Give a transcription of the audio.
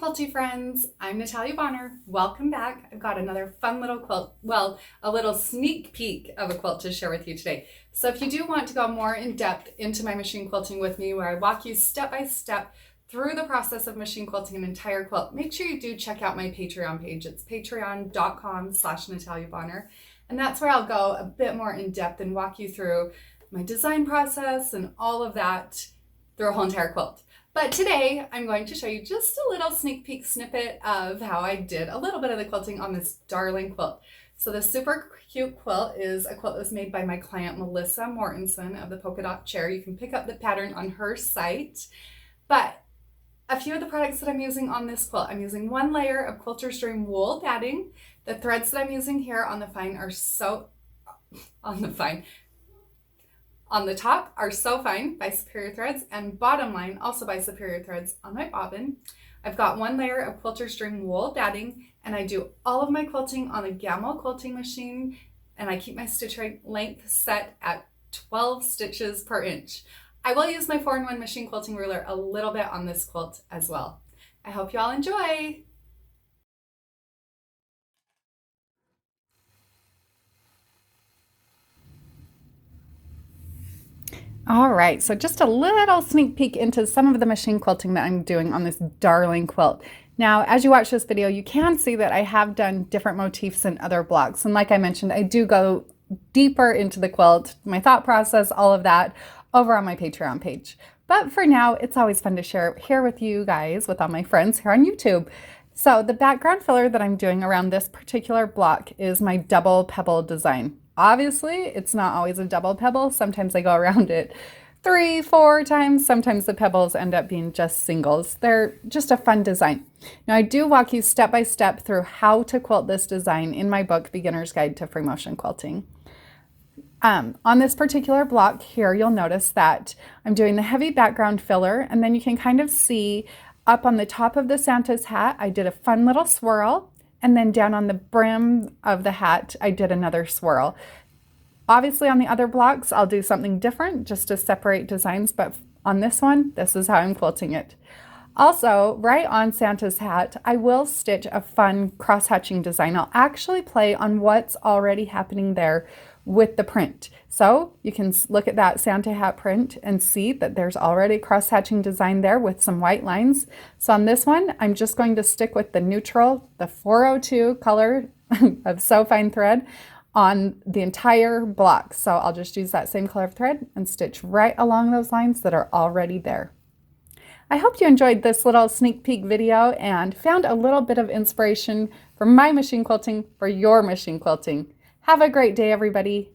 Quilty friends, I'm Natalia Bonner. Welcome back. I've got another fun little quilt, well, a little sneak peek of a quilt to share with you today. So if you do want to go more in depth into my machine quilting with me, where I walk you step by step through the process of machine quilting an entire quilt, make sure you do check out my Patreon page. It's patreon.com/Natalia Bonner. And that's where I'll go a bit more in depth and walk you through my design process and all of that through a whole entire quilt. But today I'm going to show you just a little sneak peek snippet of how I did a little bit of the quilting on this darling quilt. So this super cute quilt is a quilt that was made by my client Melissa Mortensen of the Polka Dot Chair. You can pick up the pattern on her site. But a few of the products that I'm using on this quilt, I'm using one layer of Quilter's Dream wool batting. The threads that I'm using here on the top are So Fine by Superior Threads, and bottom line also by Superior Threads on my bobbin. I've got one layer of Quilter's Dream wool batting, and I do all of my quilting on a Gamma quilting machine, and I keep my stitch length set at 12 stitches per inch. I will use my 4-in-1 machine quilting ruler a little bit on this quilt as well. I hope you all enjoy. All right, so just a little sneak peek into some of the machine quilting that I'm doing on this darling quilt. Now, as you watch this video, you can see that I have done different motifs in other blocks. And like I mentioned, I do go deeper into the quilt, my thought process, all of that over on my Patreon page. But for now, it's always fun to share here with you guys, with all my friends here on YouTube. So the background filler that I'm doing around this particular block is my double pebble design. Obviously, it's not always a double pebble. Sometimes I go around it 3, 4 times. Sometimes the pebbles end up being just singles. They're just a fun design. Now, I do walk you step by step through how to quilt this design in my book, Beginner's Guide to Free Motion Quilting. On this particular block here, you'll notice that I'm doing the heavy background filler, and then you can kind of see up on the top of the Santa's hat, I did a fun little swirl. And then down on the brim of the hat, I did another swirl. Obviously on the other blocks, I'll do something different just to separate designs, but on this one, this is how I'm quilting it. Also, right on Santa's hat, I will stitch a fun cross-hatching design. I'll actually play on what's already happening there with the print. So you can look at that Santa hat print and see that there's already cross-hatching design there with some white lines. So on this one, I'm just going to stick with the neutral, the 402 color of So Fine thread on the entire block. So I'll just use that same color of thread and stitch right along those lines that are already there. I hope you enjoyed this little sneak peek video and found a little bit of inspiration for my machine quilting for your machine quilting. Have a great day, everybody.